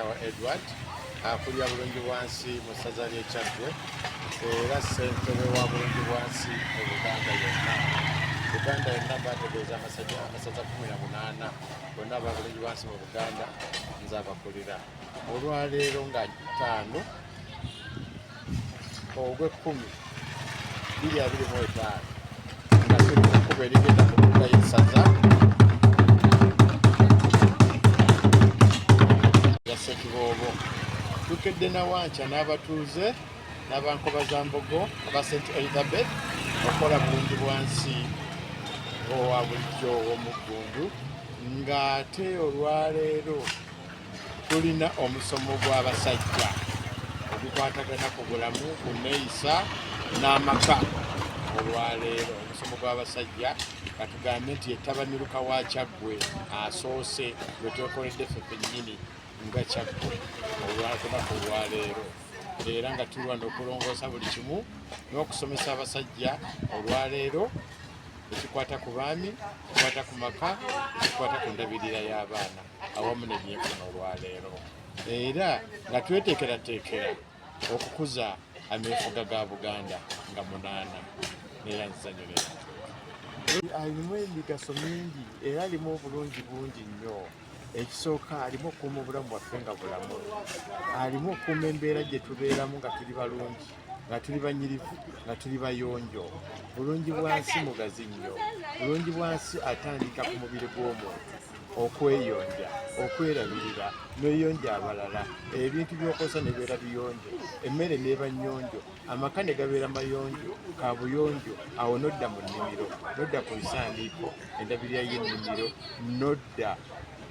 taata wa Edward akulira bulungibwansi mu ssaza ly'e Kyaggwe era ssentebe wa bulungibwansi mu Buganda yonna. Uganda yonna bategeeza amasaza 18 bonna aba bulungibwansi mu Buganda nze abakulira. Olwaleero nga 5 Ogw'Ekkumi 2025 nga tuli mu kkubo erigenda mu mbuga y'essaza ya Ssekiboobo. Tukedde Nawankya n'abatuuze n'abankoba za Mbogo aba St Elizabeth okola bulungibwansi owa bulijjo ow'Omuggundu, ng'ate olwaleero tulina omusomo gw'abasajja ogukwatagana ku bulamu, ku nneeyisa n'amaka. Olwaleero omusomo gw'abasajja katugambe nti ettabamiruka wa Kyaggwe asoose gwe twekoledde ffe ffennyini nga Kyaggwe olwatunaku olwaleero, era nga tuli wano okulongoosa buli kimu n'okusomesa abasajja olwaleero ekikwata ku baami, ekikwata ku maka, ekikwata ku ndabirira y'abaana awamu n'ebyenfuna olwaleero, era nga tweteekerateekera okukuza ameefuga ga Buganda nga 8 era nzanyo lero. Alimu emigaso mingi era alimu obulungi bungi nnyo. Ekisooka alimu okukuuma obulamu bwaffe nga bulamu, alimu okukuuma embeera gye tubeeramu nga tuli balungi, nga tuli banyirivu, nga tuli bayonjo. Bulungibwansi mugazi nnyo. Bulungibwansi atandika ku mubiri gw'omuntu, okweyonja, okwerabirira n'oyonja abalala, ebintu by'okozesa ne bibeera biyonjo, emmere n'eba nnyonjo, amaka ne gabeera mayonjo, kaabuyonjo. Awo nodda mu nnimiro, nodda ku bisandiiko, endabirira y'ennimiro, nodda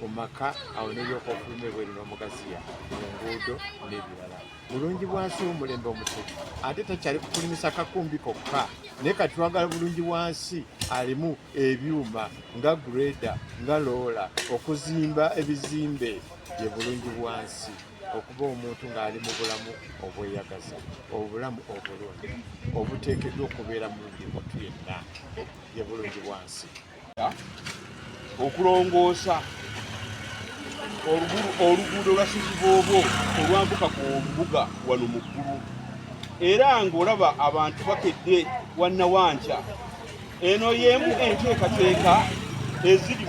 ku maka, awo n'eryoka ofuluma ebweru n'omugaziya mu nguudo n'ebirala. Bulungibwansi w'omulembe omutebi ate takyali kukulimisa kakumbi kokka, naye kati twagala bulungibwansi alimu ebyuma nga greda, nga loola, okuzimba ebizimbe. Ye bulungibwansi okuba omuntu ng'ali mu bulamu obweyagaza, obulamu obulungi obuteekeddwa okubeera mu muntu yenna. Ye bulungibwansi okulongoosa oluguudo lwa Ssekiboobo olwambuka ku mbuga wano mu ggulu, era ng'olaba abantu bakedde wa Nawankya. Eno y'emu enteekateeka eziri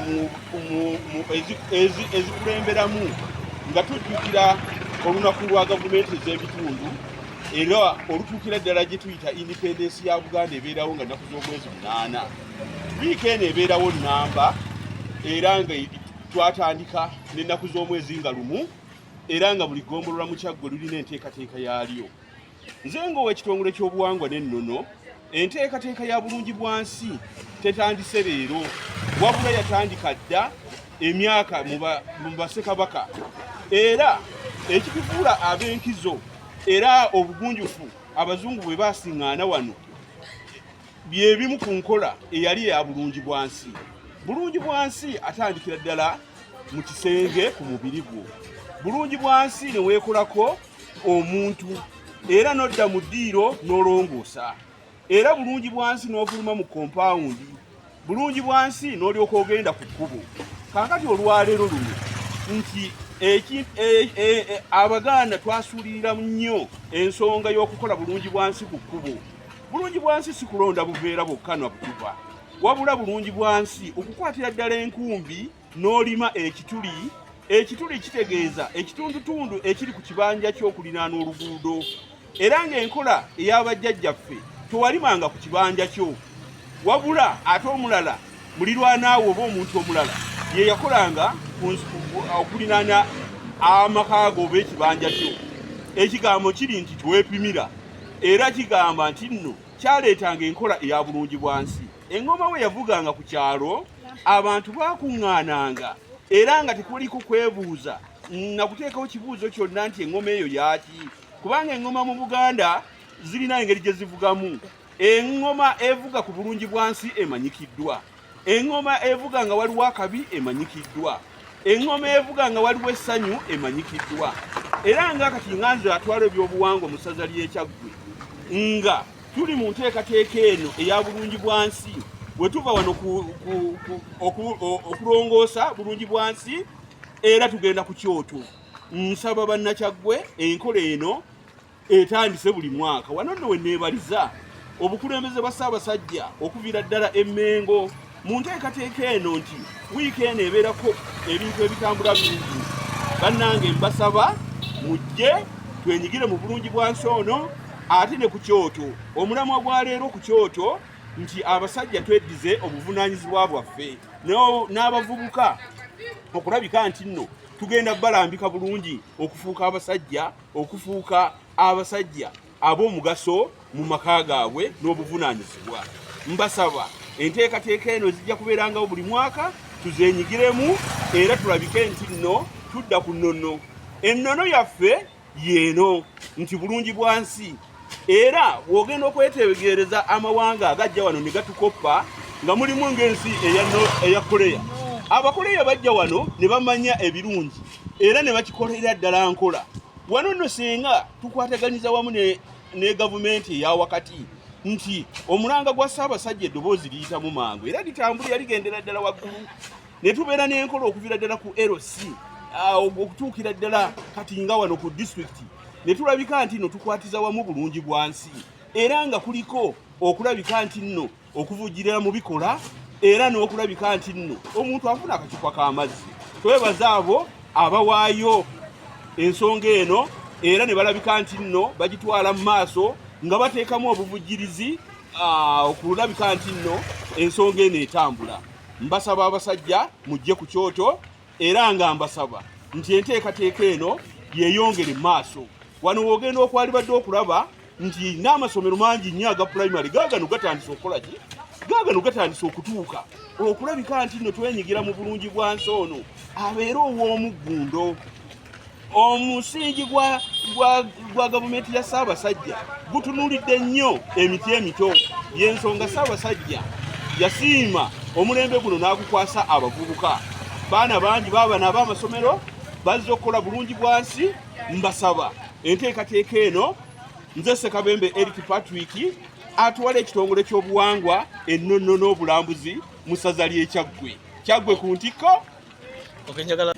ezikulemberamu nga tujjukira olunaku lwa gavumenti ez'ebitundu, era olutuukira ddala gye tuyita independence ya Buganda ebeerawo nga nnaku z'omwezi 8. Wiiki eno ebeerawo nnamba, era nga twatandika n'ennaku z'omwezi nga 1, era nga buli ggombolola mu Kyaggwe lulina enteekateeka yaalyo. Nze ng'ow'ekitongole ky'obuwangwa n'ennono, enteekateeka ya bulungibwansi tetandise leero, wabula yatandika dda emyaka mu bassekabaka, era ekitufuula ab'enkizo era obugunjufu abazungu bwe basiŋŋaana wano bye bimu ku nkola eyali eya bulungibwansi. Bulungibwansi atandikira ddala mu kisenge ku mubiri gwo. Bulungibwansi ne weekolako omuntu, era n'odda mu ddiiro n'olongoosa, era bulungibwansi n'ofuluma mu kompawundi, bulungibwansi n'olyoka ogenda ku kkubo. Kaakati olwaleero luno nti Abaganda twasuulirira nnyo ensonga y'okukola bulungibwansi ku kkubo. Bulungibwansi si kulonda buveera bwokka na butuba, wabula bulungibwansi okukwatira ddala enkumbi n'olima ekituli. Ekituli kitegeeza ekitundutundu ekiri ku kibanja ky'okulinaana oluguudo, era ng'enkola ey'abajjajjaffe tewalimanga ku kibanja kyo, wabula ate omulala mulirwanaawo oba omuntu omulala ye yakolanga okulinaana amaka go oba ekibanja kyo. Ekigambo kiri nti teweepimira, era kigamba nti nno kyaleetanga enkola eya bulungibwansi. Engoma we yavuganga ku kyalo, abantu baakuŋŋaananga, era nga tekuliko kwebuuza na kuteekawo kibuuzo kyonna nti engoma eyo yaki, kubanga engoma mu Buganda zirina engeri gye zivugamu. Engoma evuga ku bulungibwansi emanyikiddwa, engoma evuga nga waliwo akabi emanyikiddwa, engoma evuga nga waliwo essanyu emanyikiddwa. Era nga kati nganze atwala ebyobuwangwa mu ssaza ly'e Kyaggwe, nga tuli mu nteekateeka eno eya bulungibwansi, bwe tuva wano okulongoosa bulungibwansi, era tugenda ku kyoto. nsaba bannakyaggwe enkola eno etandise buli mwaka. Wano nno we neebaliza obukulembeze bwa Ssaabasajja okuviira ddala Emmengo mu nteekateeka eno nti wiiki eno ebeerako ebintu ebitambula bingi. Bannange mbasaba mujje twenyigire mu bulungi bwa nsi ono. Ate ne ku kyoto omulamwa gwa leero ku kyoto nti abasajja tweddize obuvunaanyizibwa bwaffe n'abavubuka okulabika nti nno tugenda balambika bulungi okufuuka abasajja ab'omugaso mu maka gaabwe n'obuvunaanyizibwa. Mbasaba enteekateeka eno zijja kubeerangawo buli mwaka, tuzeenyigiremu era tulabike nti nno tudda ku nnono. Ennono yaffe yeeno nti bulungi bwa nsi. Era wogenda okwetegereza amawanga agajja wano ne gatukoppa nga mulimu ng'ensi eya Korea. Abakoleya bajja wano ne bamanya ebirungi era ne bakikolera ddala nkola. Wano nno singa tukwataganiza wamu ne gavumenti eya wakati nti omulanga gwa Ssaabasajja eddoboozi liyitamu mangu era litambulira ligendera ddala waggulu, ne tubeera n'enkola okuviira ddala ku LC okutuukira ddala kati nga wano ku disitulikiti, ne tulabika nti nno tukwatiza wamu bulungi bwa nsi era nga kuliko okulabika nti nno okuvujjirira mu bikola era n'okulabika nti nno omuntu afuna akacupa k'amazzi. Twebaza abo abawaayo ensonga eno era ne balabika nti nno bagitwala mu maaso nga bateekamu obuvujjirizi okulabika nti nno ensonga eno etambula. Mbasaba abasajja mujje ku kyoto era nga mbasaba nti enteekateeka eno yeeyongere mu maaso. Wano wogenda okwalibadde okulaba nti n'amasomero mangi nnyo aga pulayimale gaagano gatandise okukola ki? Gaagano gatandise okutuuka okulabika nti nno twenyigira mu bulungi bwa nsi ono abeere ow'omuggundo. Omusingi gwa gavumenti ya Ssaabasajja gutunuulidde nnyo emiti emito, y'ensonga Ssaabasajja yasiima omulembe guno n'agukwasa abavubuka. Baana bangi baabana ab'amasomero bazze okukola bulungi bwa nsi. Mbasaba enteekateeka eno nze Ssekabembe Eric Patrick atwala ekitongole ky'obuwangwa ennono n'obulambuzi mu ssaza ly'e Kyaggwe ku ntikko okubeera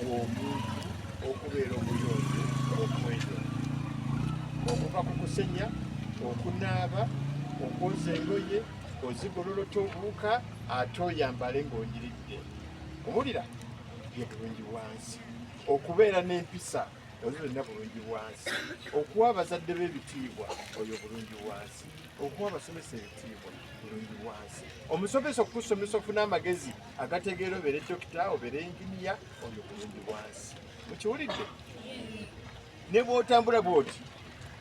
omuyonjo okwendera okuva ku kusenya, okunaaba, okwoza engoye, ozigololola obuwuka ate oyambale ng'onyiridde. Owulira ye bulungi bwa nsi. Okubeera n'empisa ozirina bulungi bwa nsi. Okuwa abazadde b'ebitiibwa oyo bulungi bwa nsi. Okuwa abasomesa ebitiibwa bulungi bwa nsi. Omusomesa okusomesa ofuna amagezi agategeera obeere dokita obeere enginiya oyo bulungi bwa nsi. Mukiwulidde? Ne bw'otambula bw'oti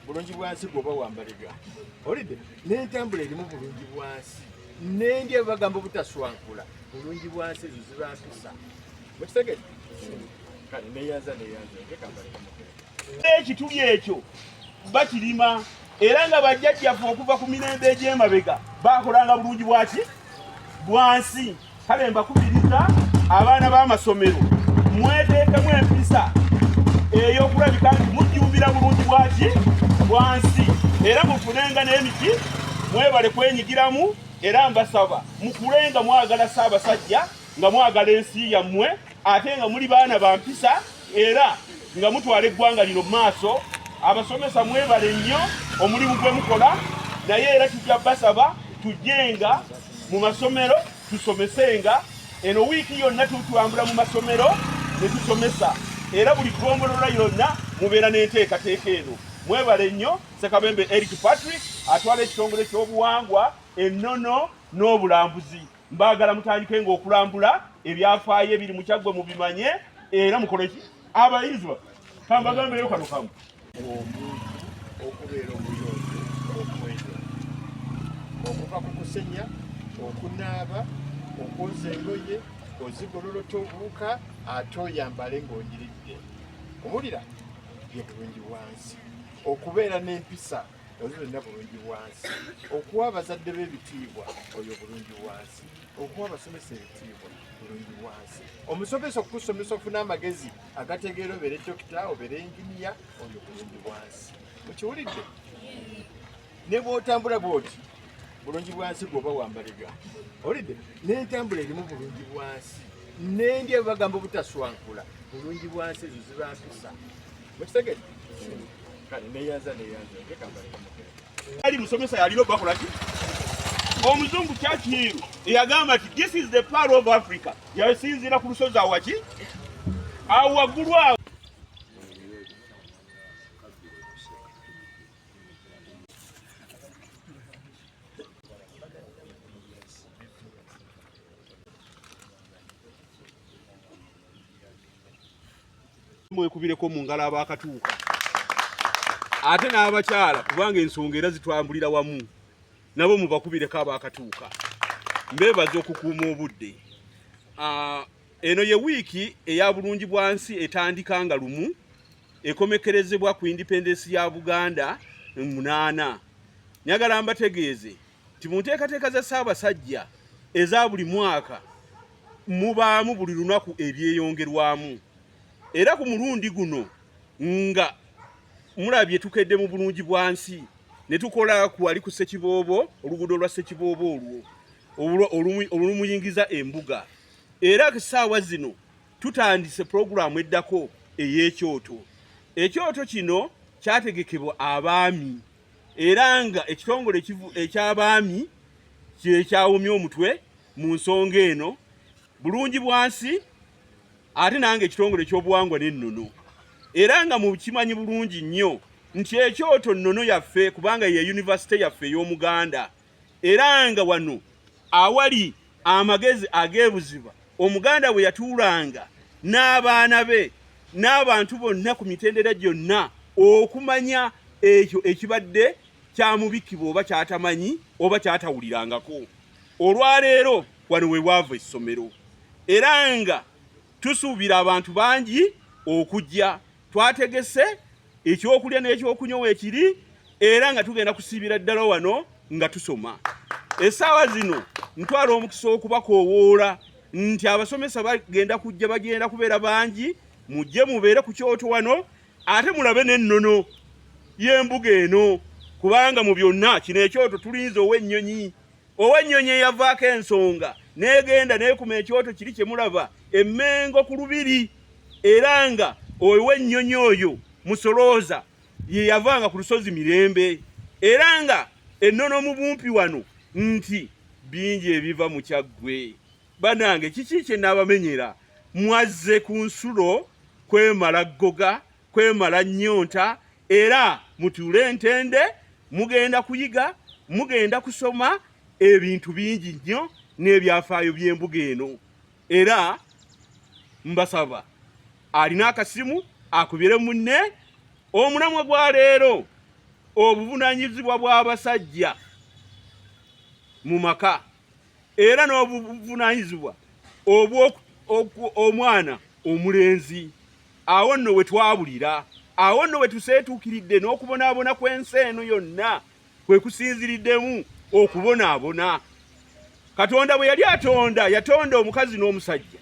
bulungi bwa nsi gw'oba wambalibwa. Owulidde? N'entambula erimu bulungi bwa nsi. N'endya bagamba obutaswankula bulungi bwa nsi ezo ziba mpisa. Mukitegedde? Kale neyanza ekituli ekyo bakirima era nga bajjajjaffe okuva ku mirembe egy'emabega baakolanga bulungi bwaki bwa nsi. Kale mbakubiriza abaana b'amasomero mweteekemu empisa ey'okulabika nti mujjumbira bulungi bwaki bwa nsi era mufunenga n'emiti mwebale kwenyigiramu. Era mbasaba mukulenga mwagala Ssaabasajja nga mwagala ensi yammwe ate nga muli baana ba mpisa era nga mutwala eggwanga lino mu maaso. Abasomesa mwebale nnyo omulimu gwe mukola, naye era tujja basaba tujjenga mu masomero tusomesenga. Eno wiiki yonna tutambula mu masomero ne tusomesa era buli ggombolola yonna mubeera n'enteekateeka eno. Mwebale nnyo. Ssekabembe Eric Patrick atwala ekitongole ky'obuwangwa ennono n'obulambuzi. Mbaagala mutandike ng'okulambula ebyafaayo ebiri mu Kyaggwe mubimanye era mukole ki? Abayizi kambagambeyo kano kamu. Omuntu okubeera omuyonjo okwendera okuva ku kusenya, okunaaba, okwoza engoye, ozigololola obuwuka ate oyambale ng'onyiridde. Owulira? Ye bulungi bwa nsi. Okubeera n'empisa ozirina bulungi bwa nsi. Okuwa abazadde b'ebitiibwa oyo bulungi bwa nsi. Okuwa abasomesa ebitiibwa bulungi bwa nsi. Omusomesa okusomesa ofuna amagezi agategeera obeere dokita obeere enginiya oyo bulungi bwa nsi. Mukiwulidde? Ne bw'otambula bw'oti bulungi bwa nsi gw'oba wambalibwa. Owulidde? N'entambula erimu bulungi bwa nsi. N'endya bagamba obutaswankula bulungi bwa nsi ezo ziba mpisa. Mukitegedde kale neyanza ali musomesa yalino bakolaki omuzungu Churchill yagamba ati this is the power of Africa yasinzira ku lusozi awaki awagulu awo mwekubireko mu ngalo abakatuuka ate n'abakyala kubanga ensonga era zitwambulira wamu nabo mubakubireko abakatuuka mbebaza okukuuma obudde. Eno ye wiiki eya bulungi bwansi etandika nga lumu ekomekerezebwa ku independence ya Buganda 8. Nyagala mbategeeze ti mu nteekateeka za Ssaabasajja eza buli mwaka mubaamu buli lunaku ebyeyongerwamu. Era ku mulundi guno nga mulabye tukedde mu bulungi bwansi ne tukola ku ali ku Ssekiboobo oluguudo lwa Ssekiboobo olwo olumuyingiza embuga. Era ssaawa zino tutandise programu eddako ey'ekyoto. Ekyoto kino kyategekebwa abaami era nga ekitongole eky'abaami kye kyawumya omutwe mu nsonga eno bulungi bwansi ate nange ekitongole ky'obuwangwa n'ennono. Era nga mu kimanyi bulungi nnyo nti ekyoto nnono yaffe kubanga ye yunivasite yaffe ey'Omuganda. Era nga wano awali amagezi ag'ebuziba Omuganda bwe yatuulanga n'abaana be n'abantu bonna ku mitendera gyonna okumanya ekyo ekibadde kyamubikibwa oba kyatamanyi oba kyatawulirangako. Olwaleero wano we wava essomero era nga tusuubira abantu bangi okujja. Twategese ekyokulya n'ekyokunywa ekiri era nga tugenda kusiibira ddala wano nga tusoma. Essaawa zino ntwala omukisa okubakoowoola nti abasomesa bagenda kubeera bangi, mujje mubeere ku kyoto wano ate mulabe n'ennono y'embuga eno kubanga mu byonna kino ekyoto tulinze ow'ennyonyi eyavaako ensonga n'egenda n'ekuma ekyoto kiri kye mulaba Emmengo ku Lubiri. Era nga ow'ennyonyi oyo Musolooza ye yavanga ku lusozi Mirembe. Era nga ennono mu bumpi wano nti bingi ebiva mu Kyaggwe. Banange kiki kye nabamenyera mwazze ku nsulo kwemala ggoga kwemala nnyonta era mutuule entende mugenda kuyiga mugenda kusoma ebintu bingi nnyo n'ebyafaayo by'embuga eno. Era mbasaba alina akasimu akubire munne omulamwa gwa leero obuvunaanyizibwa bw'abasajja mu maka era n'obuvunaanyizibwa omwana omulenzi. Awo nno we twabulira, awo nno we tuseetuukiridde n'okubonaabona kw'ensi eno yonna kwe kusinziriddemu okubonaabona. Katonda bwe yali atonda yatonda omukazi n'omusajja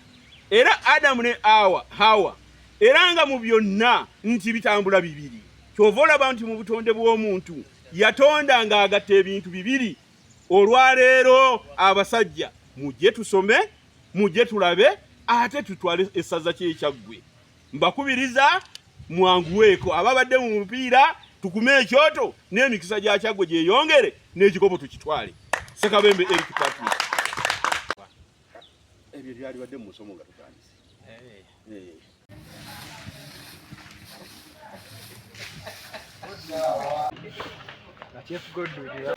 era Adamu ne Hawa era nga mu byonna nti bitambula bibiri. Kyova olaba nti mu butonde bw'omuntu yatonda ng'agatta ebintu bibiri. Olwaleero abasajja mujje tusome mujje tulabe ate tutwale essaza ky'Ekyaggwe. Mbakubiriza mwanguweeko ababadde mu mupiira tukume ekyoto n'emikisa gya Kyaggwe gyeyongere n'ekikopo tukitwale. Ssekabembe Eric Patrick. Ebyo byali badde mu musomo nga tutandise. Chief Godwin.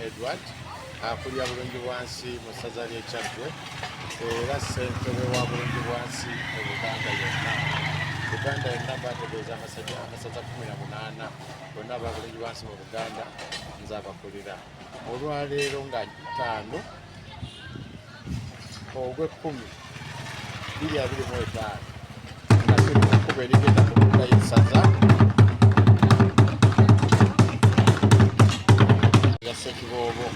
Edward akulya bulungi bwansi mu ssaza ly'e Kyaggwe era ssentebe wa bulungi bwansi mu Buganda yonna. Buganda yonna bategeeza amasaza 18 bonna aba bulungi bwansi mu Buganda nze abakulira. Olwaleero nga 5 ogw'ekkumi 225 nga tuli mu kkubo erigenda ku mbuga y'essaza ya Ssekiboobo.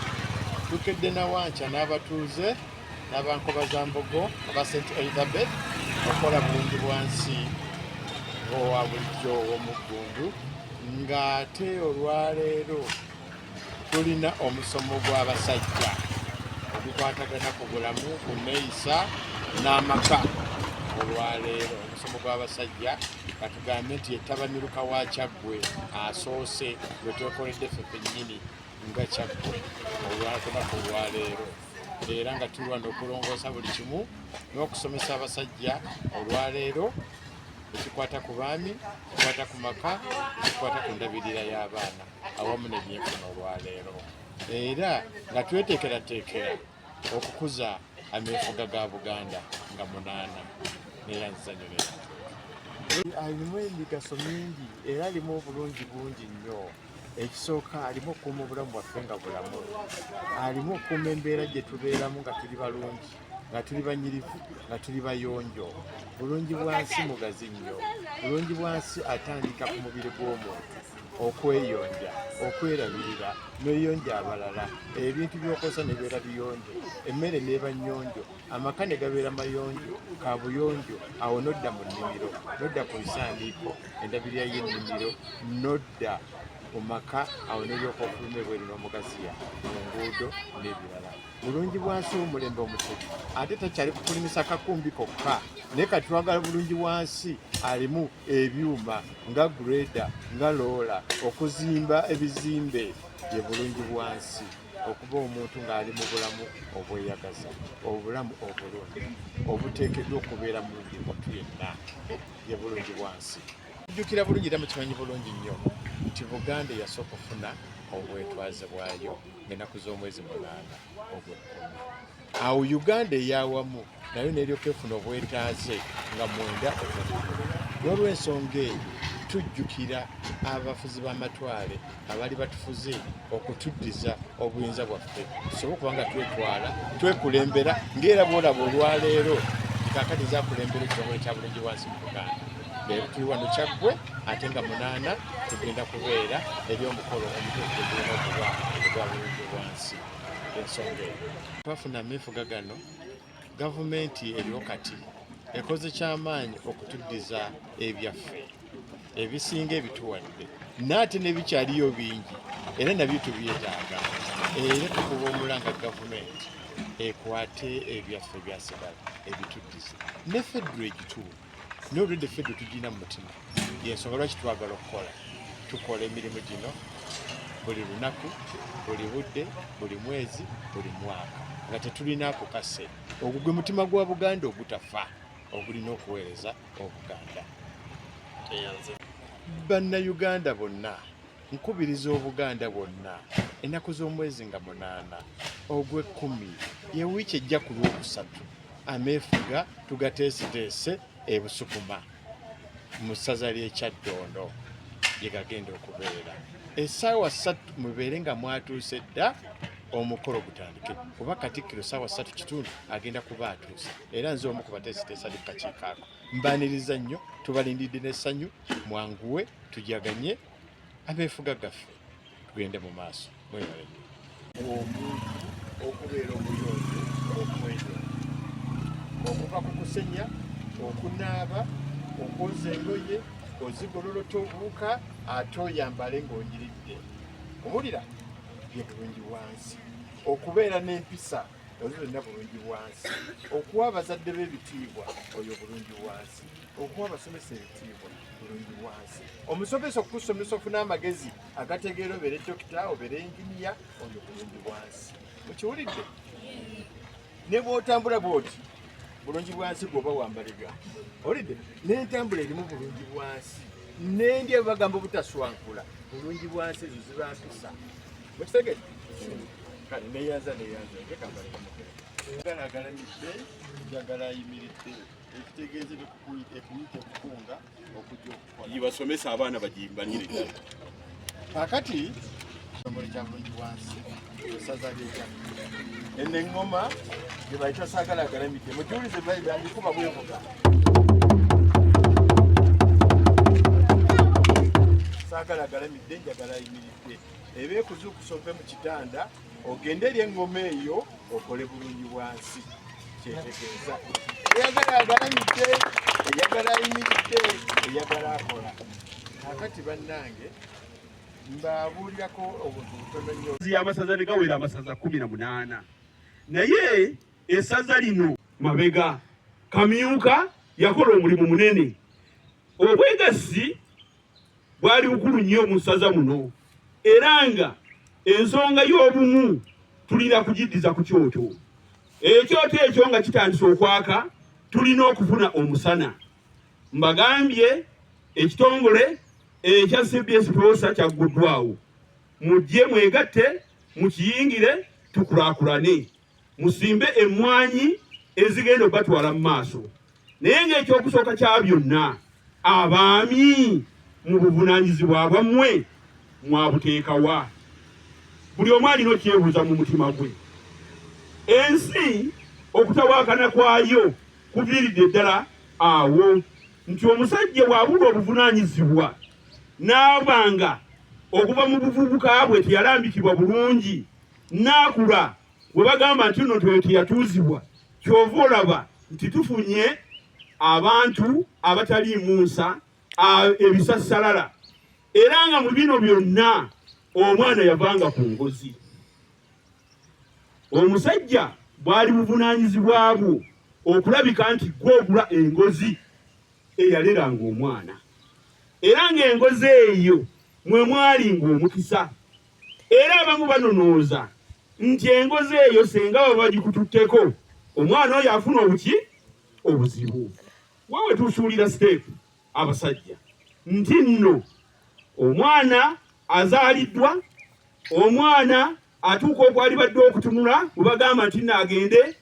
Tukedde Nawankya n'abatuuze n'Abankozambogo aba St. Elizabeth okola bulungi bwansi owa bulijjo ow'Omuggundu, ng'ate olwaleero tulina omusomo gw'abasajja ogukwatagana ku bulamu, ku nneeyisa n'amaka. Olwaleero omusomo gw'abasajja katugambe nti ettabamiruka wa Kyaggwe asoose gwe twekoledde ffe kennyini nga Kyaggwe olwatunaku olwaleero, era nga tuli wano okulongoosa buli kimu n'okusomesa abasajja olwaleero ekikwata ku baami, ekikwata ku maka, ekikwata ku ndabirira y'abaana awamu n'ebyenfuna olwaleero, era nga tweteekerateekera okukuza ameefuga ga Buganda nga 8 neera nzanyo leero. Alimu emigaso mingi era alimu obulungi bungi nnyo. Ekisooka alimu okukuuma obulamu bwaffe nga bulamu, alimu okukuuma embeera gye tubeeramu nga tuli balungi, nga tuli banyirivu, nga tuli bayonjo. Bulungi bwansi mugazi nnyo. Bulungi bwansi atandika ku mubiri gw'omuntu, okweyonja, okwerabirira n'oyonja abalala, ebintu by'okozesa ne bibeera biyonjo, emmere n'eba nnyonjo, amaka ne gabeera mayonjo, kaabuyonjo. Awo nodda mu nnimiro, nodda ku bisaaniiko, endabirira y'ennimiro, nodda mu maka, awo n'olyoka ofuluma ebweru n'omugaziya mu nguudo n'ebirala. Bulungi bwansi w'omulembe omutebi ate takyali kukulimisa kakumbi kokka, naye kati twagala bulungi bwansi alimu ebyuma nga greda, nga loola, okuzimba ebizimbe. Ye bulungi bwansi okuba omuntu ng'ali mu bulamu obweyagaza, obulamu obulungi obuteekeddwa okubeera mu buli muntu yenna. Ye bulungi bwansi. Tujjukira bulungi era mukimanyi bulungi nnyo nti Buganda yasooka okufuna obwetwaze bwayo ng'ennaku z'omwezi 8 Ogwekumi. Awo Uganda eyawamu nayo n'eryoka efuna obwetaaze nga 9 Ogwekumi. N'olw'ensonga eyo tujjukira abafuzi b'amatwale abaali batufuze okutuddiza obuyinza bwaffe, tusobole okuba nga twetwala, twekulembera ng'era bw'olaba olwaleero kaakati zaakulembera ekitongole kya bulungi bwansi mu Buganda. Leero tuli wano Kyaggwe ate nga 8 tugenda kubeera eri omukolo omutuufu ogulina okuba ogwa bulungi bwansi. Ensonga eyo twafuna ameefuga gano, gavumenti eriwo kati ekoze kyamaanyi okutuddiza ebyaffe ebisinga ebituwadde, n'ate n'ebikyaliyo bingi era nabyo tubyetaaga, era tukuba omulanga gavumenti ekwate ebyaffe byasigala ebituddize ne federo egituufu. N'olwedde federo tugirina mu mutima, yensonga lwaki twagala okukola, tukola emirimu gino buli lunaku, buli budde, buli mwezi, buli mwaka, nga tetulinaako kase. Ogwo gwe mutima gwa Buganda ogutafa ogulina okuweereza Obuganda. Bannayuganda bonna nkubiriza Obuganda bwonna ennaku z'omwezi nga 8 Ogwekumi ye wiiki ejja ku Lwokusatu ameefuga tugateesiteese e Busukuma mu ssaza ly'e Kyaddondo gye gagenda okubeera. Essaawa 3 mubeere nga mwatuuse dda omukolo gutandike, kuba Katikkiro ssaawa 3:15 agenda kuba atuuse, era nze omu ku bateesiteesa ali kukakiiko ako. Mbaaniriza nnyo, tubalindidde n'essanyu, mwanguwe tujaganye ameefuga gaffe tugende mu maaso. Mwebale nnyo. Omuntu okubeera omuyonjo okweyonja, okuva ku kusenya, okunaaba, okwoza engoye, ozigololota obuuka, ate oyambale ng'onyiridde. Owulira? Ye bulungi bwansi. Okubeera n'empisa ozo zonna bulungi bwansi. Okuwa abazadde b'ebitiibwa oyo bulungi bwansi. Okuwa abasomesa ebitiibwa bulungi bwansi. Omusomesa okusomesa ofuna amagezi agategeera obeere dokita, obeere enginiya, oyo bulungi bwansi. Mukiwulidde? Ne bw'otambula bw'oti bulungi bwansi gwoba wambaliga. Olidde? N'entambula erimu bulungi bwansi. N'endya bagamba obutaswankula bulungi bwansi ezo ziba mpisa. Mukitegedde? Kale neeyanza njagala agalamidde, njagala ayimiridde, ekitegeeza ekuyita okukunga okujja okukola. Yibasomesa abaana bagimbanire. Kakati kitongole kya Bulungibwansi essaza ly'Ekyama. Eno eŋŋoma gye bayita saagala agalamidde mujulize bandikuba bwevuga saagala agalamidde njagala ayimiridde eba ekuzuukusa ove mu kitanda ogende eri eŋŋoma eyo okole Bulungibwansi kyetegeeza eyagala agalamidde eyagala ayimiridde eyagala akola kakati bannange mbabuulirako obuntu butono nnyo y'amasaza ne gawera amasaza 18 naye essaza lino mabega Kamyuka yakola omulimu munene obwegassi bwali bukulu nnyo mu ssaza muno era nga ensonga y'obumu tulina kugiddiza ku kyoto ekyoto ekyo nga kitandise okwaka tulina okufuna omusana mbagambye ekitongole ekya CBS Prosa kyagguddwawo mujje mwegatte mukiyingire tukulaakulane musimbe emmwanyi ezigenda obatwala mu maaso naye ng'ekyokusooka kya byonna abaami mu buvunaanyizibwa bwammwe mwabuteekawa buli omu alina okyebuuza mu mutima gwe ensi okutawaakana kwayo kuviiridde ddala awo nti omusajja bw'abulwa obuvunaanyizibwa n'abanga okuva mu buvubuka bwe teyalambikibwa bulungi n'akula bwe bagamba nti nno teyatuuzibwa kyova olaba nti tufunye abantu abataliimu nsa ebisassalala era nga mu bino byonna omwana yavanga ku ngozi omusajja bwali buvunaanyizibwa bwo okulabika nti gw'ogula engozi eyaleranga omwana era ng'engozi eyo mwe mwalinga omukisa era abamu banonooza nti engozi eyo senga baba bagikututteko omwana oyo afuna obuzibu wawe tusuulira siteepu abasajja nti nno omwana azaaliddwa omwana atuuka okwalibadde okutunula webagamba nti naagende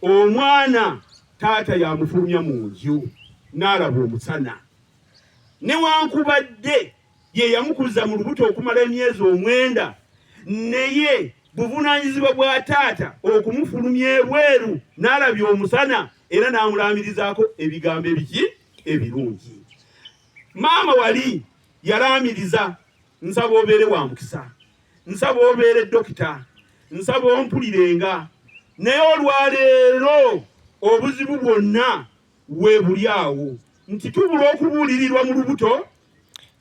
omwana taata yamufulumya mu nju n'alaba omusana newankubadde ye yamukuza mu lubuto okumala emyezi 9 naye buvunaanyizibwa bwa taata okumufulumya ebweru n'alabya omusana era n'amulaamirizaako ebigambo ebirungi maama wali yalaamiriza nsaba obeere wa mukisa nsaba obeere dokita nsaba ompulirenga naye olwaleero obuzibu bwonna weebuli awo nti tubula okubuulirirwa mu lubuto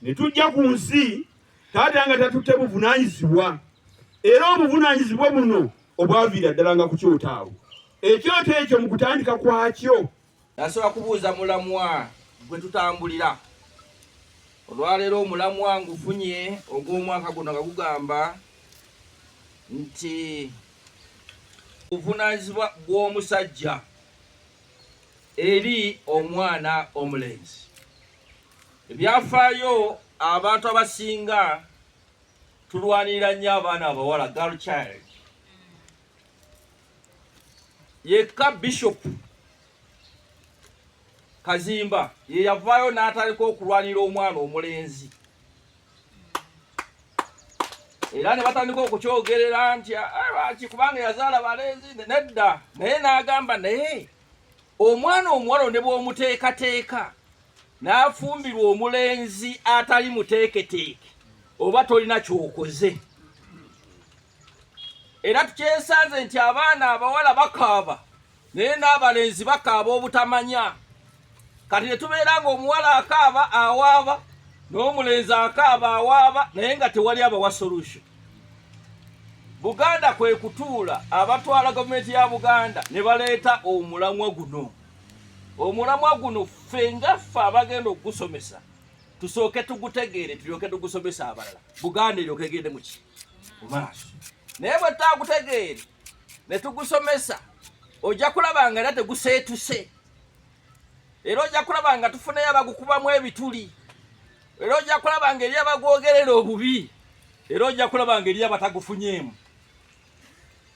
ne tujja ku nsi taata nga tatutte buvunaanyizibwa era obuvunaanyizibwa buno obwaviira ddala nga ku kyoto awo ekyoto ekyo mu kutandika kwakyo nasobola kubuuza mulamwa gwe tutambulira olwaleero omulamwa ngufunye ogw'omwaka guno nga gugamba nti obuvunaanyizibwa bw'omusajja eri omwana omulenzi ebyafaayo abantu abasinga tulwanirira nnyo abaana abawala girl child yekka Bishop Kazimba ye yavaayo n'atalika okulwanira omwana omulenzi era ne batandika okukyogerera nti lwaki kubanga yazaala balenzi nedda naye n'agamba naye omwana omuwala ne bw'omuteekateeka n'afumbirwa omulenzi atali muteeketeeke oba tolina kyokoze era tukyesanze nti abaana abawala bakaaba naye n'abalenzi bakaaba obutamanya kati ne tubeera ng'omuwala akaaba awaaba n'omulenzi akaaba awaaba naye nga tewali abawa solution. Buganda kwe kutuula abatwala gavumenti ya Buganda ne baleeta omulamwa guno. Omulamwa guno ffe ngaffe abagenda okugusomesa tusooke tugutegeere tulyoke tugusomesa abalala. Buganda eryoke egende mu maaso. Naye bwe tutagutegeere ne tugusomesa ojja kulaba nga era teguseetuse. Era ojja kulaba nga tufuneyo abagukubamu ebituli. Era ojja kulaba nga eri abagwogerera obubi. Era ojja kulaba nga eri abatagufunyeemu.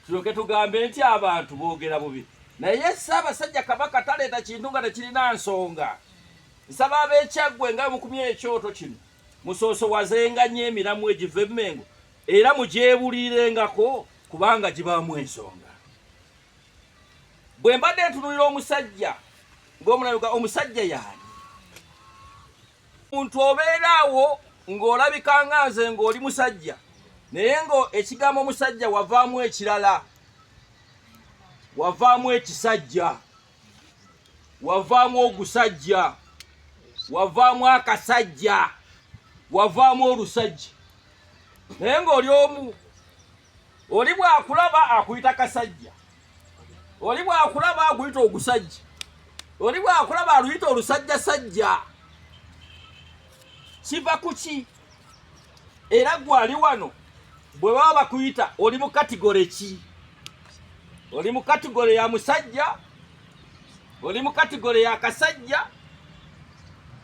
Tulyoke tugambe nti abantu boogera bubi. Naye Ssaabasajja Kabaka taleeta kintu nga tekirina nsonga. Nsaba ab'Ekyaggwe nga mukumye ekyoto kino musoosowazenga nnyo emiramu egiva Emmengo era mugyebuulirengako kubanga gibaamu ensonga. Bwe mbadde ntunulira omusajja ng'omulaluka omusajja yaani muntu obeeraawo ng'olabika nga nze ng'oli musajja naye ngo ekigambo omusajja wavaamu ekirala, wavaamu ekisajja, wavaamu ogusajja, wavaamu akasajja, wavaamu olusajja. Naye ng'oli omu, oli bw'akulaba akuyita kasajja, oli bw'akulaba aguyita ogusajja, oli bw'akulaba aluyita olusajjasajja. Kiva ku ki? Era gwali wano bwe baba bakuyita oli mu kategore ki? Oli mu kategore ya musajja, oli mu kategore ya kasajja,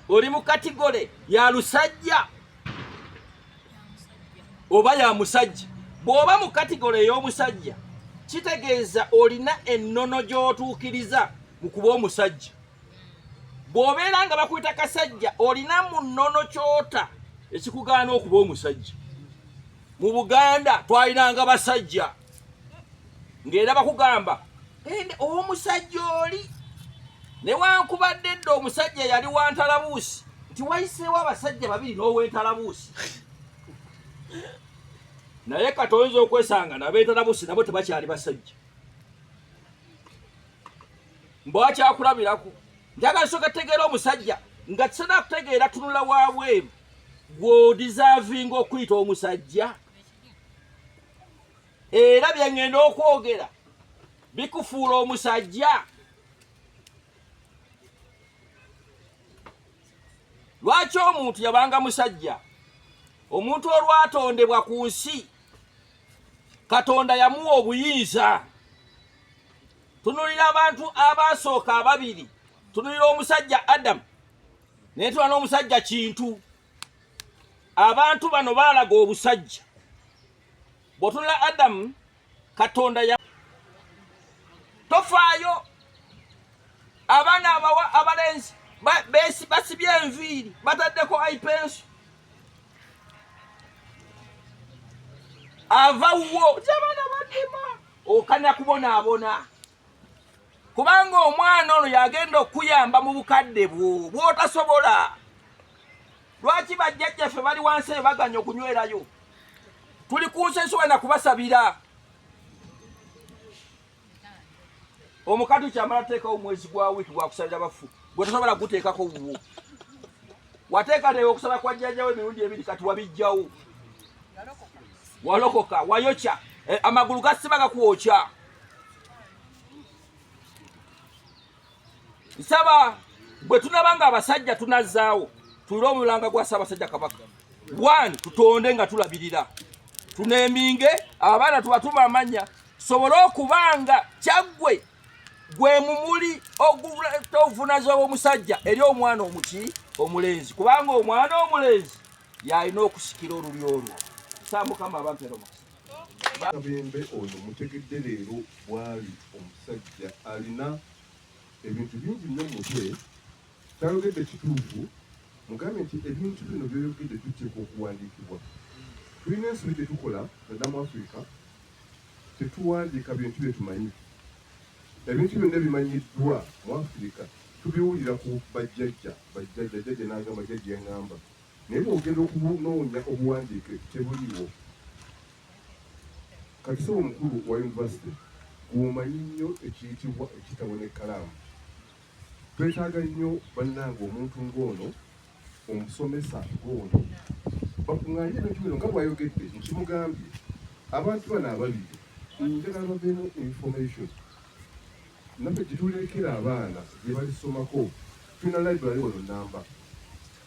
oli mu kategore ya lusajja oba ya musajja. Bw'oba mu kategore ey'omusajja kitegeeza olina ennono gy'otuukiriza mu kuba omusajja. Bw'obeera nga bakuyita kasajja olina mu nnono kyota ekikugaana okuba omusajja. Mu Buganda twalinanga basajja ng'era bakugamba omusajja oli, newankubadde edda omusajja yali wa ntalabuusi nti wayiseewo abasajja babiri n'ow'entalabuusi. Naye kati oyinza okwesanga n'ab'entalabuusi nabo tebakyali basajja. Mbwakyakulabirako njagala soka tegeera omusajja nga tisana kutegeera tunula wabweru gw'odizaavinga okuyita omusajja. Era byengenda okwogera bikufuula omusajja. Lwaki omuntu yabanga musajja? Omuntu olwatondebwa ku nsi Katonda yamuwa obuyinza. Tunulira abantu abasooka ababiri, tunulira omusajja Adamu naye tuba n'omusajja Kintu. Abantu bano baalaga obusajja. Bw'otunula Adamu, Katonda ya tofaayo. Abaana abalenzi basibye enviiri bataddeko aipenso. Avawwo ky'abaana badima okanya kubonaabona kubanga omwana ono yagenda okuyamba mu bukadde bwo bw'otasobola. Lwaki bajjajjaffe bali wansi baganya okunywerayo? Tuli ku nsi ensobola kubasabira. Omukatu kyamala tuteekawo omwezi gwa wiiki gwa kusabira bafu gwe tosobola guteekako wuwo. Wateekateeka okusaba kwa jjajjawo emirundi ebiri kati wabijjawo. Walokoka wayokya amagulu gasiba gakwokya. Nsaba bwe tunabanga abasajja tunazzaawo tulire omulanga gwa Ssaabasajja Kabaka. 1 tutonde nga tulabirira, tuneeminge abaana tubatuma amanya tusobole okubanga kyaggwe gwe mumuli oguvunaza omusajja eri omwana omuki omulenzi, kubanga omwana omulenzi yalina okusikira oluli olwo. Mukama abampero Kabembe ono mutegedde leero bwali omusajja alina ebintu bingi nnyo mu mutwe. Tayogedde kituufu, mugambe nti ebintu bino by'oyogedde biteekwa okuwandiikibwa. Tulina ensobi gye tukola nadda mu Afirika, tetuwandiika bintu bye tumanyi. Ebintu byonna bimanyiddwa mu Afirika tubiwulira ku bajjajja n'agamba jjajja eŋŋamba. Naye bw'ogenda okunoonya obuwandiike tebuliiwo. Kakisebo omukulu wa yunivasite gw'omanyi nnyo ekiyitibwa ekitabo n'ekkalaamu. Twetaaga nnyo bannange omuntu ng'ono, omusomesa ng'ono bakuŋŋaanye ebintu bino nga bw'ayogedde nkimugambye. Abantu bano ababiri njagala babeemu information. Naffe gye tuleekera abaana gye balisomako tulina library wano Namba.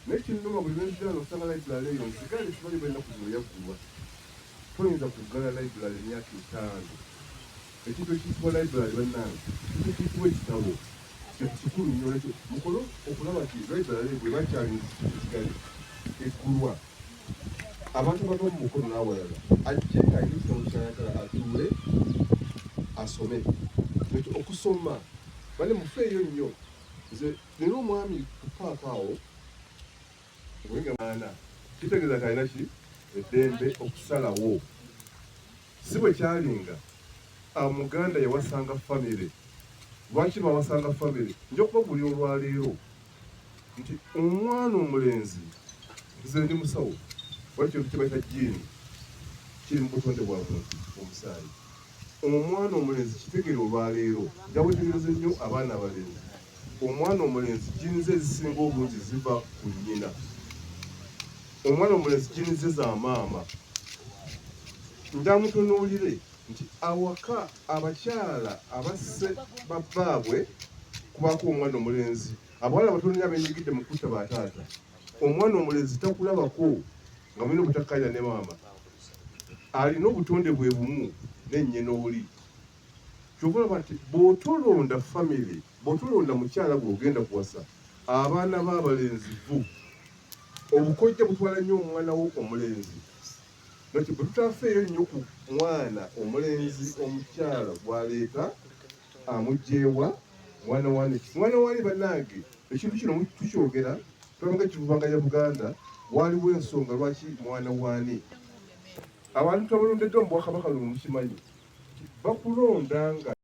Naye kinnuma buli lwenziraano osanga library eyo nsigale kibali b'ennaku zino yaggulwa. Toyinza kuggala library emyaka 5. Ekintu ekiyitibwa library bannange kintu ekiyitibwa ekitabo ekikulu nnyo. Nekyo mukolo okulaba nti library bwe bakyali kigali eggulwa, abantu bava mu mukono n'awalala ajje ng'alina ekitabo ky'ayagala atuule asome. Nekyo okusoma bale mufeeyo nnyo. Nze nina omwami ku paaka awo obwenga mwana kitegeeza kalina ki eddembe okusalawo si bwe kyalinga Muganda yawasanga famire. Lwaki bawasanga famire? Nja okubagulya olwaleero nti omwana omulenzi nze ndi musawo wali kintu kye bayita jiini kiri mu butonde bwa muntu omusaayi. Omwana omulenzi kitegere olwaleero njawetegereza nnyo abaana abalenzi. Omwana omulenzi jiini ze ezisinga obungi ziva ku nnyina. Omwana omulenzi jiini ze za maama. Njamutunuulire nti awaka abakyala abasse babbaabwe kubaako omwana omulenzi. Abawala batono nnyo abenyigidde mu kutta bataata. Omwana omulenzi takulabako nga mulina obutakkalira ne maama. Alina obutonde bwe bumu n'ennyina oli. Kyova olaba nti bw'otolonda famire, bw'otolonda mukyala gw'ogenda kuwasa, abaana b'abalenzi vu obukojja butwala nnyo omwana wo omulenzi. Nati bwe tutafeeyo nnyo ku mwana omulenzi omukyala gw'aleeta amugyewa mwana wani bannange, ekintu kino tukyogera twabanga kivubanganya Buganda, waliwo ensonga lwaki mwana wani. Abantu tabalondeddwa mu Bwakabaka luno mukimanyi bakulonda nga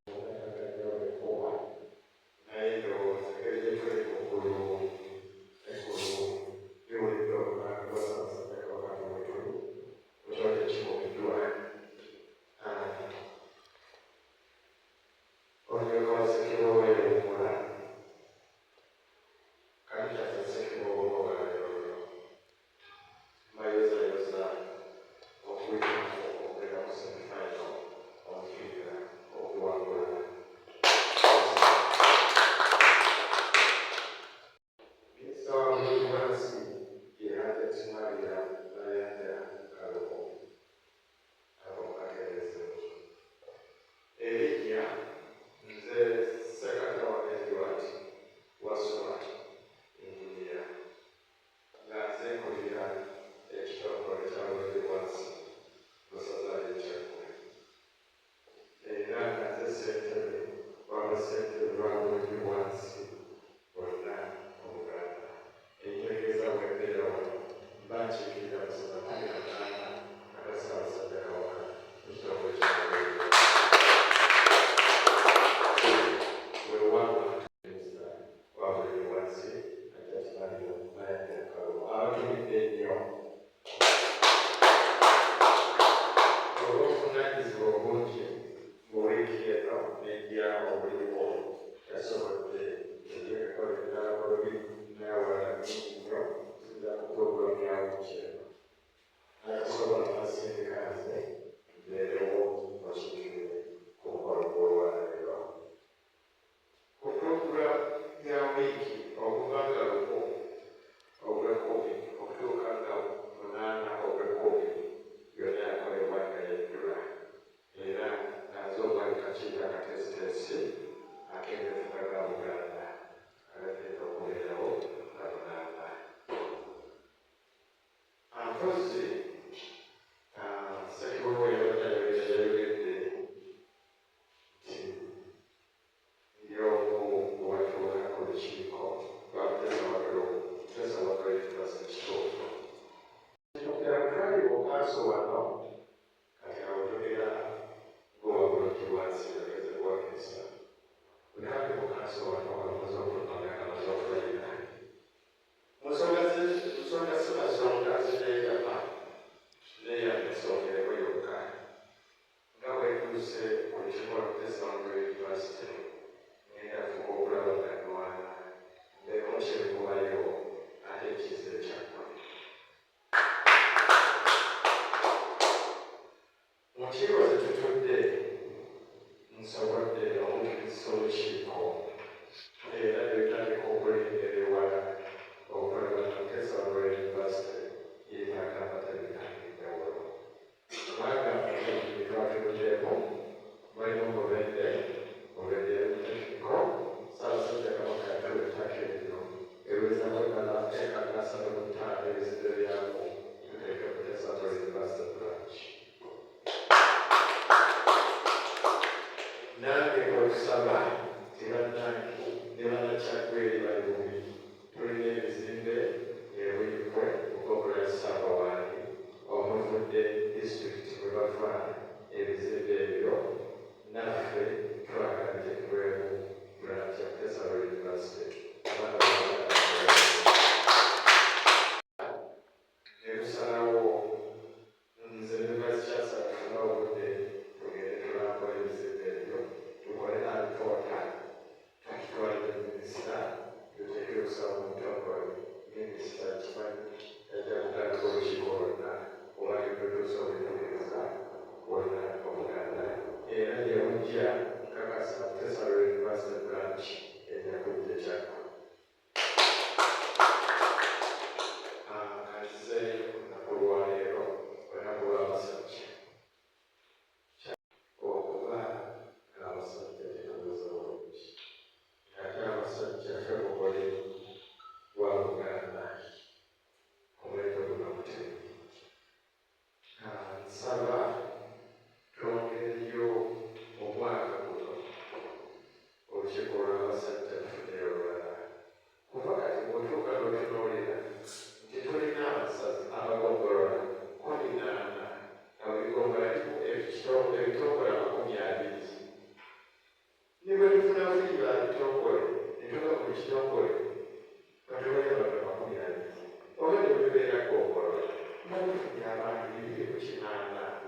tufunye abantu 280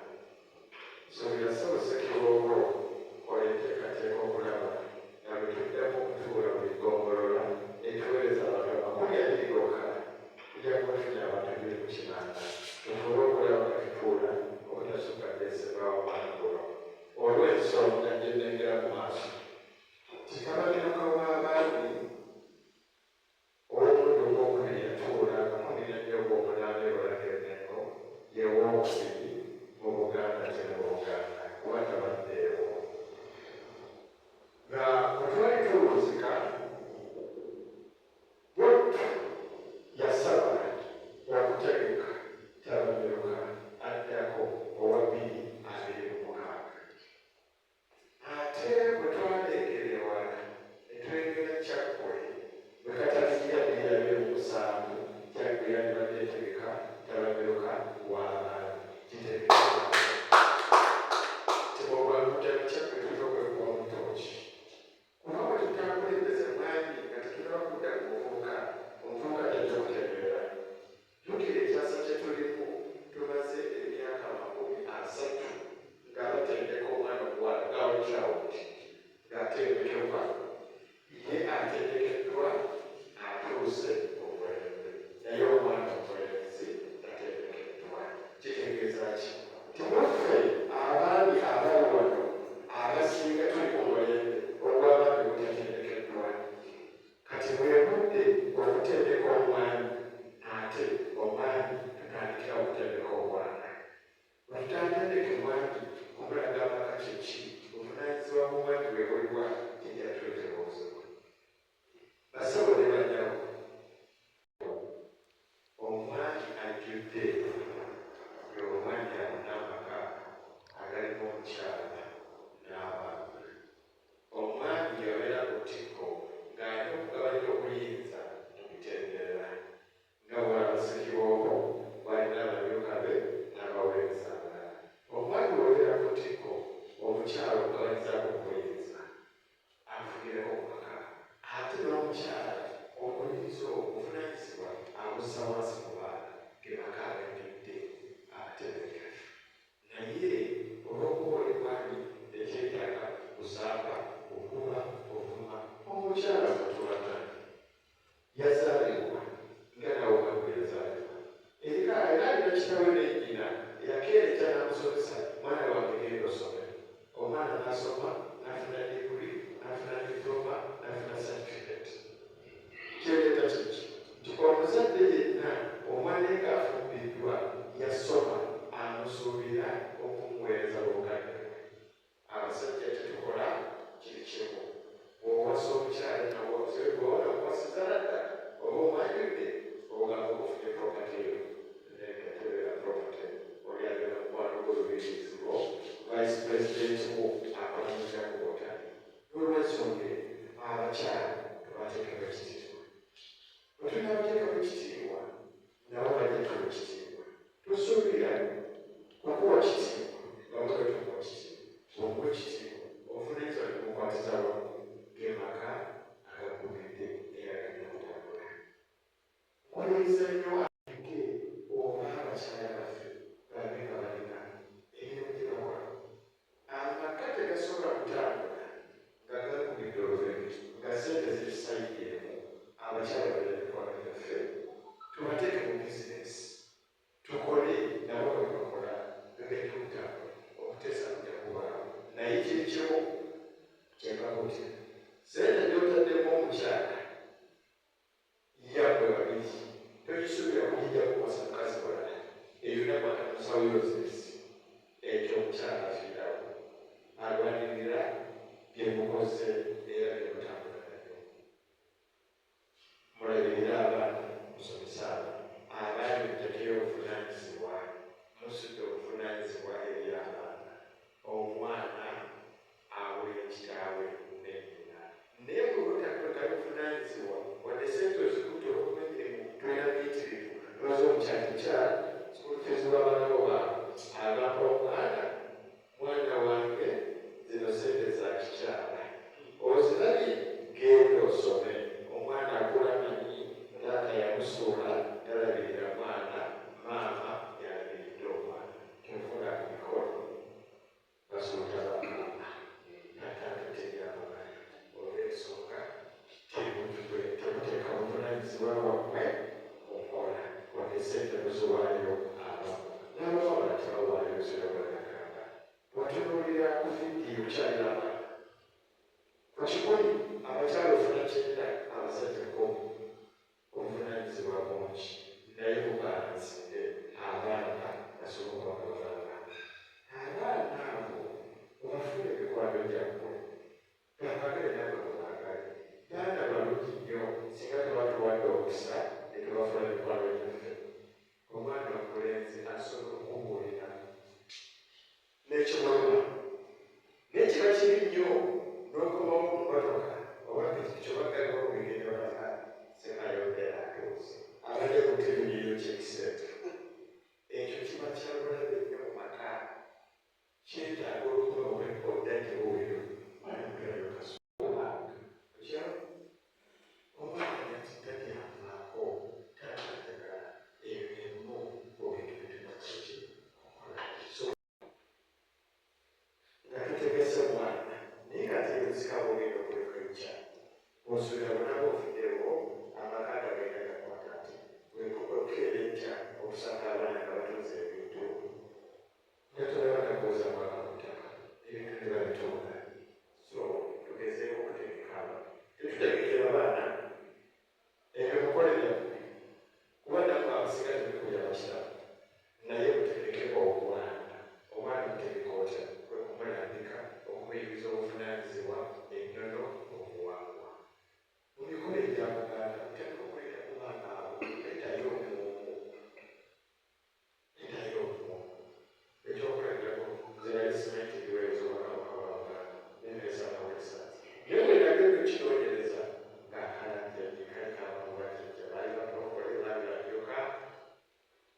so yasoose Kibogo enteekateeka okulaba nga bwe tuddamu okutuula mu bigombolola ne tuweereza abantu 200 gokka tujja kuba tufunye abantu 280 tufube okulaba nga tutuula obutasukka December w'omwaka guno olw'ensonga gye nnengera mu maaso kikabagiro w'abaami ow'omuddu ogwokubiri yatuula nga 12 Ogwomunaana olwakenengo ye wookubiri mu Buganda kye mu Buganda kuba tabaddeewo nga bwe twali tuwuzika bwettu yasaba okutegeka Tabamiruka addako owa 2026 ate bwe twalengera ewala ne twengera Kyaggwe bwe katalikira 2007 Kyaggwe yandibadde etegeka Tabamiruka w'abaana kitegeeza tibwogwakutaba Kyaggwe tulina okwekuba omutooki kuba bwe tutakulembeza mwami nga tetulina kudda ku omuvubuka tajja kutegeera jjukira ekyasa kye tulimu tumaze emyaka 30 nga batendeka omwana omuwala gawukyawuti ng'atendekebwa ye atendekeddwa atuuse obuweereza naye omwana omuweerezi atendekeddwa kitegeeza ki timwaffe abaami abali wano abasinga tuli ku mulembe ogw'abaami butatendekeddwa kati bwebudde okutendeka omwami ate omwami tutandikira okutendeka omwana bwetutandendeka omwami omulaga amaka kyeki obuvunaanyizibwa bw'omwami bwe buliwa kijja tuleetera obuzibu basabo ne banyawo omwami ajjudde y'omwami alina amaka agalimu omukyala n'abaana omwami yabeera ku ttikko ng'ali okugabanira obuyinza mu mitendera nga bw'abasa Kiboobo bw'alina abamyuka be n'abaweereza abalala omwami bw'obeera ku ttikko omukyala okugabanyizaaku obuyinza afugireko mu maka ate n'omukyala obuyinza obuvunaanyizibwa abussa wansi mu baana ge maka agajjudde abatebenkefu naye olw'okuba oli mwami ekyetaaga kusamba okuba okuma omukyala mutuwana yazaalibwa nga nawe bwe yazaalibwa era alina kitawe n'ennyina yakeereja n'amusomesa mwana wange genda osome omwana n'asoma n'afuna diguli n'afuna diploma n'afuna certificate kyeleeta kiki nti omuzadde yenna omwana ng'afumbiddwa yasoma amusuubira okumuweereza buganda abasajja tetukola kiri kimu bw'owasa omukyala nawobona omuwasiza ladda oba omwanyudde obugamba obufunye propati eyo netebeera propati olyagenda mukwano gw'olubirizibwo vice president wo akwanyuza ku botani olwensonga abakyala tubateekako ekitiibwa bwe tunabateekako ekitiibwa nabo bateekako ekitiibwa tusuubira okuwa kitiibwa nga mutwe tumuwa kitiibwa okuwa ekitiibwa ofuna ensonga kumukwatiza wamu gemaka agagumidde era galina kutambula kwaniza nnyo ake oba abakyala baffe babe nga balina emirimu gye bakola amaka tegasobola kutambula nga gagumidde olulimi nga sente zisayidemu abakyala balina byaffe tubateeke mu bizinesi tukole nabo bwe bakola gagenda okutambula okuteesa kujja kubaawo naye kiri kimu kyebakutya sente gy'otaddemu omukyala yabwe babiri togisuubira kugijja kuwasa mukazi mulala eyo nakwata musawo yozesi ekyo omukyala afiirawo alwanirira byemukoze era byemutambula nabyo mulabirira abaana musomesa abaana mutekeyo obuvunaanyizibwa musudde obuvunaanyizibwa eri abaana omwana awulira kitaawe nennyina naye bwebutakaka buvunaanyizibwa wadde sente ozikutte okumenyeremu tulina biyitirivu lwaza omukyala sikulufizibwa abaana bo baabwe agamba omwana mwana wange zino sente za kikyala ozirabye genda osome omwana akula manyi taata yamusuula talabirira mwana maama yala esente muziwaayo abamu n'abawala tebawaayo zirabagagamba watunuulira ku vidiyo kyaliraba kakikuli abakyala ofuna kyenda abasajja 10 obuvunaanyizibwa bungi naye bubalansinge abaana basobola okubabanga abaana abo obafuna ebikwano byammwe babagale nabo babagale baana balungi nnyo singa tebatuwadde okusa ne tubafuna ebikwano byaffe omwana omulenzi asobola okubuulira n'ekimuluma naye kiba kiri nnyo n'okomawo mu mmotoka oba kyobaggalwa omugende baa sinayogera atuuze abadde ku tebiniyo kyekiseetu ekyo kiba kyabulabe nnyo mu maka kyetaaga okuba oddatebuuliro ayogerayo kasuula omwana yatitalyavaako tatatagala ebimu obintu bitumakiki okola so nga tutegese mwana naye nga tegezika bugenda okulekaica osuubira bonaba ofuddewo amaka gagenda gakwata ati wekukeera enkya okusanga abaana nga batuuza ebintu nga tolabanakuuza mwaka mutaka ebintu ne babitunda so tugezeewo okutegeka aba tetutegekera abaana ebyo mukole byammwe kuba naku abasiga tebikubya bakiramu naye mutegekeko okulanda omwana mutegeka otya kwekumulambika okumuyiriza obuvunaanyizibwa ennono obuwangwa mu mikolo egyabuganda muteka okuleta ku baana abo letayo omuwongo ekyokulagirako zirali simenti ebiweerezo bakabaka nemesa amawesa naye bwenagenda ekinoonyereza ng'akalanjajikalikabawajajja baali batookole baabirabyoka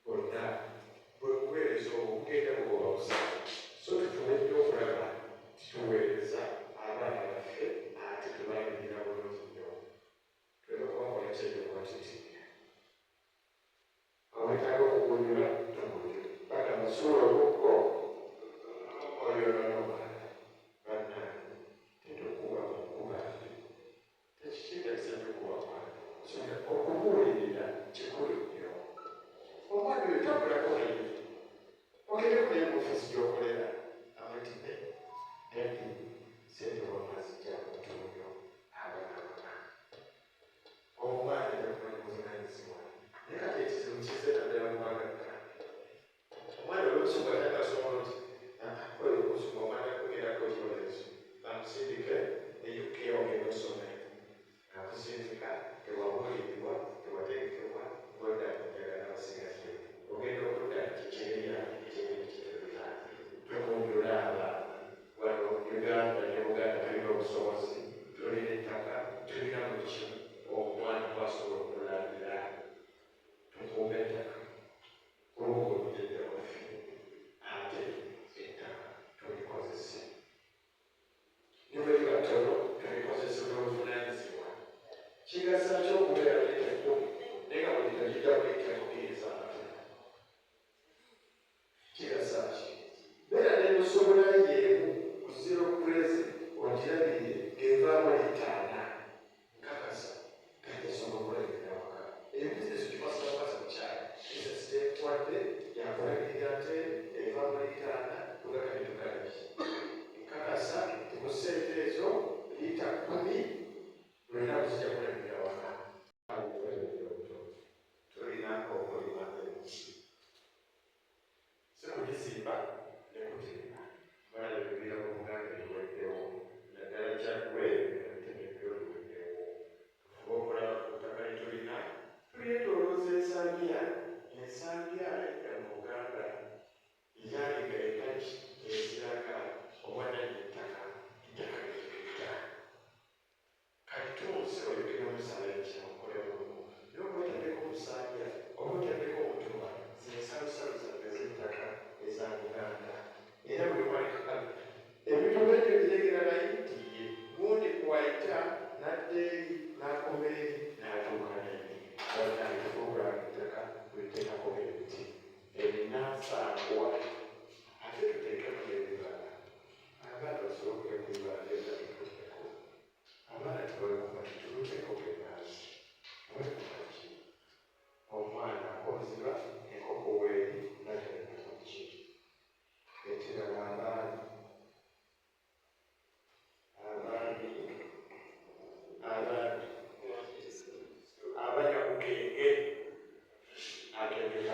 bonna bwe buweereza obugenda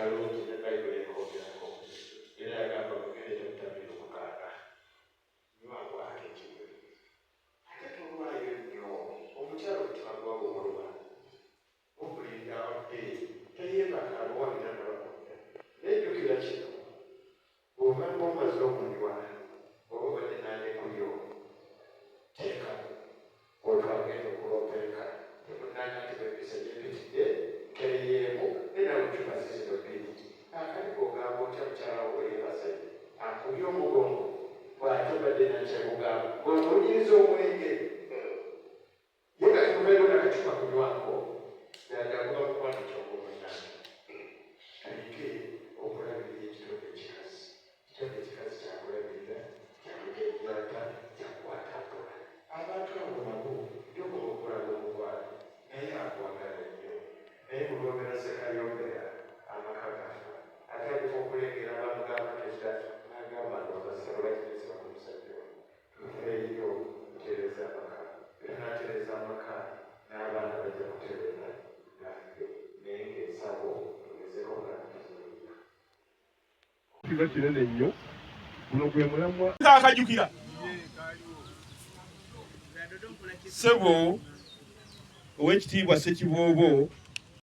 kalungi ne bayibuli ekoogerako era yagamba mugende temutamira omukaaga nywangu ate ekigwe ate tolwayo nnyo omukyalo omutima gwa bwomuluma okulinda ababbeeyi teyebaka abawabiranabakonya nejjukira kino bw'obanga omaze okunywa oba obadde nandekuyo teeka otwagenda okulompeeka temunanya nti bepisa gyepitidde keyeemu nenawe kyuma zizino bbiri akaliko ogamba otya mukyala weebase akubye omugongo bw'ate obadde nakyemugamba ng'omunyiriza omwenge ye nga temubeeko nakacuma kunywako yagakuba mukwano kyokumunana alike okulabirira ekitondo ekikazi ekitondo ekikazi kyakulabirira kyakugezaata kyakukwata mpola abantu abo nabo yokoba okulaga omukwano naye akwagala nnyo naye mulwogera sekayombera amaka gafa ate alika okulengera bamugamba teza nagamba nobasaba bakiresiba ku musajja tuveeyo ntereza amaka natereza amaka n'abaana bajja kutereza nange naye ngaensabo tugezeko ngakizuuya kiba kinene nnyo guno gwe mulamwa akajjukira ssebo ow'ekitiibwa Ssekiboobo